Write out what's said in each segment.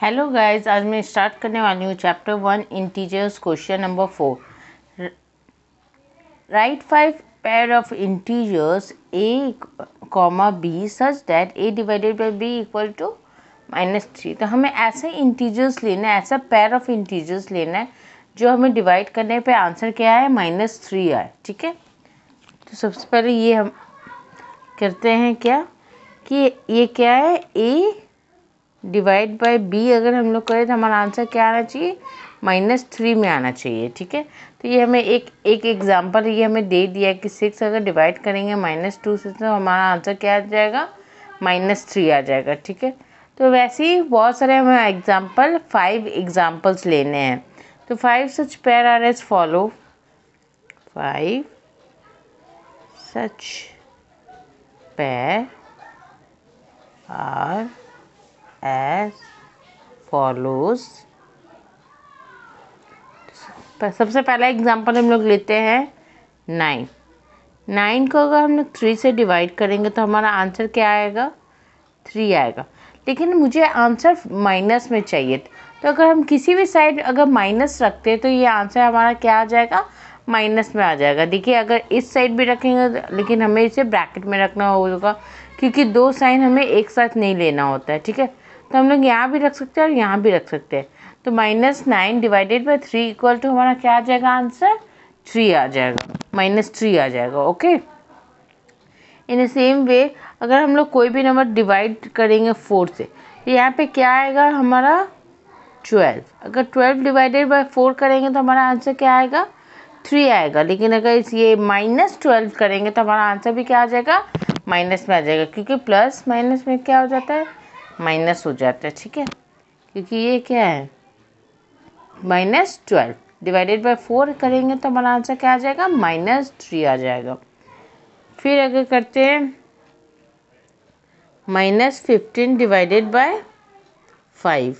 Hello guys, आज मैं start करने वाली हूँ chapter 1 integers question number 4। Write 5 pair of integers a comma b such that a divided by b equal to -3। तो हमें ऐसे इंटीजर्स लेना है, ऐसा पेयर ऑफ इंटीजर्स लेना है जो हमें डिवाइड करने पे आंसर क्या है -3 आए। ठीक है, तो सबसे पहले ये हम करते हैं क्या कि ये क्या है a डिवाइड बाय बी अगर हम लोग करें तो हमारा आंसर क्या आना चाहिए -3 में आना चाहिए। ठीक है, तो ये हमें एक एग्जांपल ये हमें दे दिया कि 6 अगर डिवाइड करेंगे -2 से तो हमारा आंसर क्या आ जाएगा -3 आ जाएगा। ठीक है, तो वैसे ही बहुत सारे हमें एग्जांपल 5 एग्जांपल्स लेने हैं। तो 5 such pair are as follow. 5 such pair are as follows। सबसे पहला एग्जांपल हम लोग लेते हैं 9। 9 को अगर हम लोग 3 से डिवाइड करेंगे तो हमारा आंसर क्या आएगा 3 आएगा, लेकिन मुझे आंसर माइनस में चाहिए। तो अगर हम किसी भी साइड अगर माइनस रखते हैं तो ये आंसर हमारा क्या आ जाएगा माइनस में आ जाएगा। देखिए अगर इस साइड भी रखेंगे लेकिन हमें इसे ब्रैकेट में रखना होगा क्योंकि दो साइन हमें एक साथ नहीं लेना होता है। ठीक है, तो हम लोग यहाँ भी रख सकते हैं और यहाँ भी रख सकते हैं। तो -9 डिवाइडेड बाई 3 इक्वल टू हमारा क्या आ जाएगा आंसर 3 आ जाएगा, -3 आ जाएगा। ओके, इन द सेम वे अगर हम लोग कोई भी नंबर डिवाइड करेंगे 4 से तो यहाँ पे क्या आएगा हमारा 12। अगर 12 डिवाइडेड बाई 4 करेंगे तो हमारा आंसर क्या आएगा 3 आएगा, लेकिन अगर इस ये -12 करेंगे तो हमारा आंसर भी क्या आ जाएगा माइनस में आ जाएगा, क्योंकि प्लस माइनस में क्या हो जाता है माइनस हो जाता है। ठीक है, क्योंकि ये क्या है -12 डिवाइडेड बाई 4 करेंगे तो हमारा आंसर क्या आ जाएगा -3 आ जाएगा। फिर अगर करते हैं -15 डिवाइडेड बाय 5,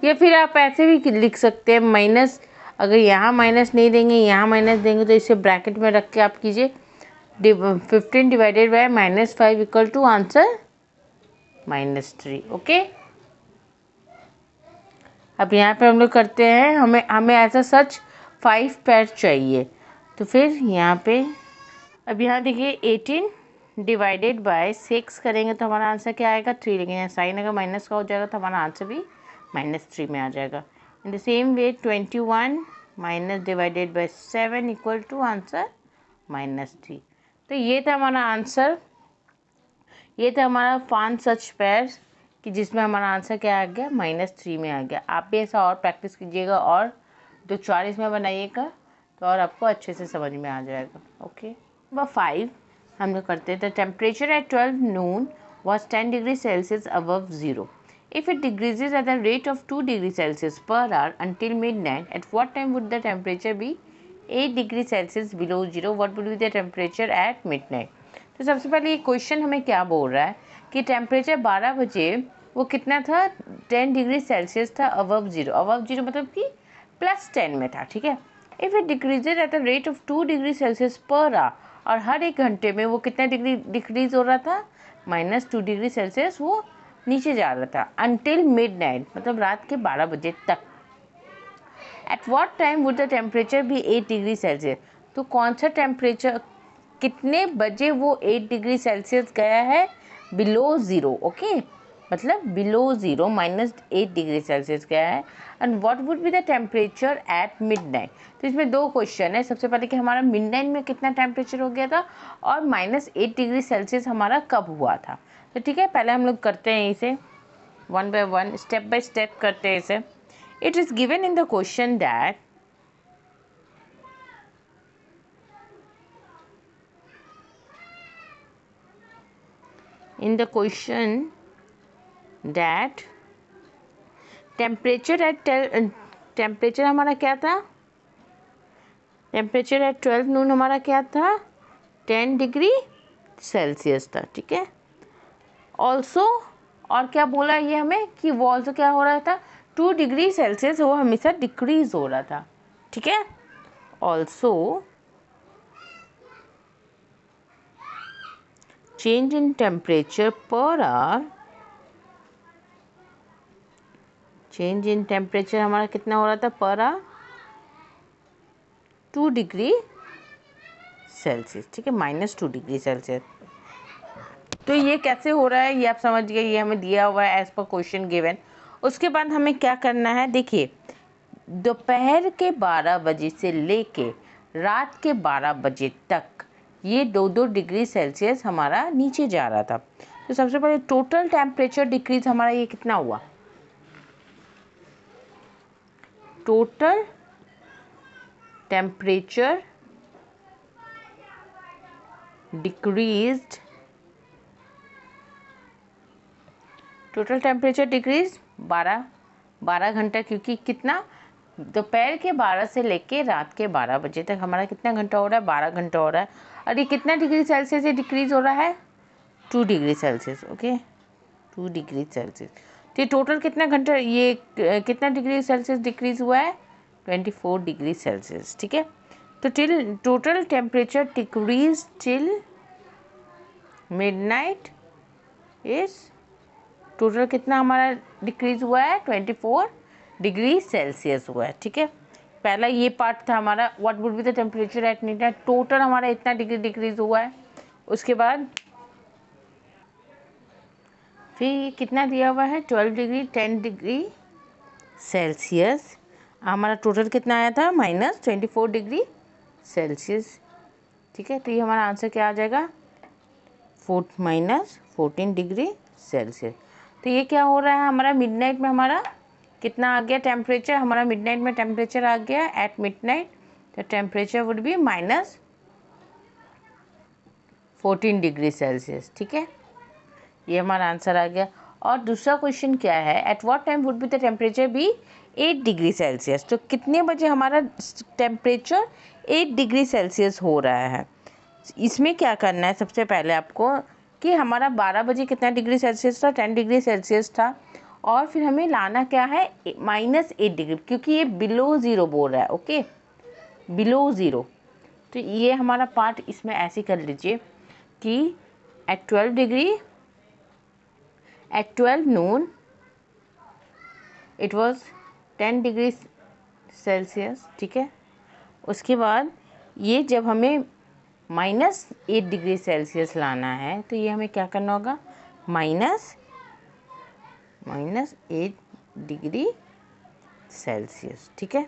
या फिर आप ऐसे भी लिख सकते हैं माइनस, अगर यहाँ माइनस नहीं देंगे यहाँ माइनस देंगे तो इसे ब्रैकेट में रख के आप कीजिए 15 divided by -5 equal to answer -3। Okay, अब यहाँ पे हम लोग करते हैं हमें ऐसा सच 5 पेयर चाहिए। तो फिर यहाँ पे अब यहाँ देखिए 18 डिवाइडेड बाय 6 करेंगे तो हमारा आंसर क्या आएगा 3, लेकिन यहाँ साइन अगर माइनस का हो जाएगा तो हमारा आंसर भी -3 में आ जाएगा। In the same way 21 minus divided by 7 equal to answer -3। तो ये था हमारा आंसर, ये था हमारा 5 सच पेयर कि जिसमें हमारा आंसर क्या आ गया -3 में आ गया। आप भी ऐसा और प्रैक्टिस कीजिएगा और 2-4 इसमें बनाइएगा तो और आपको अच्छे से समझ में आ जाएगा। ओके, नंबर 5 हम लोग करते हैं। The temperature at 12 noon was 10 degree Celsius above 0. If it decreases at the rate of 2 degree Celsius per hour until midnight, at what time would the temperature be 8 degree Celsius below 0? What would be the temperature at midnight? तो सबसे पहले ये question हमें क्या बोल रहा है कि टेम्परेचर 12 बजे वो कितना था 10 डिग्री सेल्सियस था अबव 0। अबव 0 मतलब कि +10 में था। ठीक है, if it decreases at the rate of 2 degree Celsius per hour, और हर एक घंटे में वो कितना डिग्री डिक्रीज हो रहा था -2 डिग्री सेल्सियस वो नीचे जा रहा था अनटिल मिडनाइट मतलब रात के 12 बजे तक। Eight what time would the temperature भी 8 डिग्री सेल्सियस, तो कौन सा टेम्परेचर कितने बजे वो 8 डिग्री सेल्सियस गया है बिलो 0। ओके, मतलब बिलो 0 -8 डिग्री सेल्सियस गया है। And what would be the temperature at midnight. तो इसमें दो क्वेश्चन है, सबसे पहले कि हमारा मिडनाइट में कितना टेम्परेचर हो गया था और -8 डिग्री सेल्सियस हमारा कब हुआ था। तो ठीक है, पहले हम लोग करते हैं इसे one by one, step by step करते हैं इसे। It is given in the question that temperature हमारा क्या था, टेम्परेचर एट 12 नून हमारा क्या था 10 डिग्री सेल्सियस था। ठीक है, ऑल्सो और क्या बोला ये हमें कि वो ऑल्सो क्या हो रहा था 2 डिग्री सेल्सियस वो हमेशा डिक्रीज हो रहा था। ठीक है, also change in temperature per hour change in temperature हमारा कितना हो रहा था पर 2 डिग्री सेल्सियस, ठीक है, -2 डिग्री सेल्सियस। तो ये कैसे हो रहा है ये आप समझ गए, ये हमें दिया हुआ है एज पर क्वेश्चन गिवन। उसके बाद हमें क्या करना है, देखिए दोपहर के 12 बजे से लेके रात के 12 बजे तक ये 2-2 डिग्री सेल्सियस हमारा नीचे जा रहा था। तो सबसे पहले टोटल टेम्परेचर डिक्रीज हमारा ये कितना हुआ, total temperature decreased, total temperature decrease 12 घंटा, क्योंकि कितना दोपहर के 12 से लेके रात के 12 बजे तक हमारा कितना घंटा हो रहा है, 12 घंटा हो रहा है। और ये कितना डिग्री सेल्सियस से डिक्रीज हो रहा है, 2 degree Celsius, okay 2 degree Celsius. तो ये टोटल कितना घंटा, ये कितना डिग्री सेल्सियस डिक्रीज हुआ है, 24 डिग्री सेल्सियस, ठीक है। तो till total temperature decrease till midnight is, total कितना हमारा डिक्रीज हुआ है, 24 डिग्री सेल्सियस हुआ है, ठीक है। पहला ये पार्ट था हमारा what would be the temperature at midnight, total हमारा इतना डिग्री डिक्रीज हुआ है। उसके बाद फिर ये कितना दिया हुआ है, 12 डिग्री 10 डिग्री सेल्सियस, हमारा टोटल कितना आया था, -24 डिग्री सेल्सियस, ठीक है। तो ये हमारा आंसर क्या आ जाएगा, -14 डिग्री सेल्सियस। तो ये क्या हो रहा है, हमारा मिडनाइट में हमारा कितना आ गया टेम्परेचर, हमारा मिडनाइट में टेम्परेचर आ गया एट मिडनाइट, तो temperature would be -14 degree Celsius, ठीक है। ये हमारा आंसर आ गया। और दूसरा क्वेश्चन क्या है, at what time would be the temperature be 8 degree Celsius, तो कितने बजे हमारा टेम्परेचर 8 डिग्री सेल्सियस हो रहा है। इसमें क्या करना है, सबसे पहले आपको कि हमारा 12 बजे कितना डिग्री सेल्सियस था, 10 डिग्री सेल्सियस था, और फिर हमें लाना क्या है, -8 डिग्री, क्योंकि ये बिलो ज़ीरो बोल रहा है, ओके बिलो ज़ीरो। तो ये हमारा पार्ट इसमें ऐसे कर लीजिए कि at 12 degree at 12 noon it was 10 degree Celsius, ठीक है। उसके बाद ये जब हमें -8 डिग्री सेल्सियस लाना है तो ये हमें क्या करना होगा, -8 डिग्री सेल्सियस, ठीक है।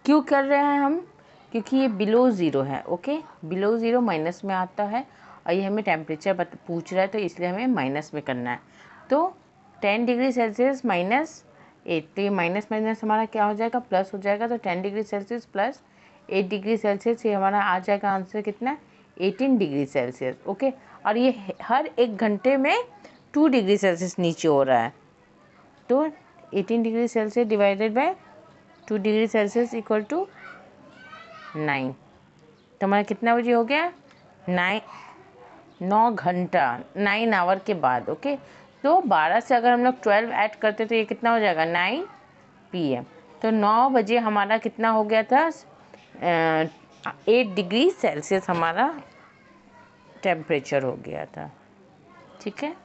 क्यों कर रहे हैं हम, क्योंकि ये बिलो ज़ीरो है, ओके बिलो ज़ीरो माइनस में आता है, और ये हमें टेम्परेचर पूछ रहा है, तो इसलिए हमें माइनस में करना है। तो 10 डिग्री सेल्सियस -8, तो ये माइनस माइनस हमारा क्या हो जाएगा, प्लस हो जाएगा। तो 10 degree Celsius plus 8 degree Celsius, ये हमारा आ जाएगा आंसर कितना, 18 डिग्री सेल्सियस, ओके। और ये हर 1 घंटे में 2 डिग्री सेल्सियस नीचे हो रहा है। तो 18 degree Celsius divided by 2 degree Celsius equal to 9। तो हमारा कितना बजे हो गया, 9 घंटा 9 आवर के बाद, ओके। तो 12 से अगर हम लोग 12 ऐड करते तो ये कितना हो जाएगा, 9 PM। तो 9 बजे हमारा कितना हो गया था, 8 डिग्री सेल्सियस हमारा टेम्परेचर हो गया था, ठीक है।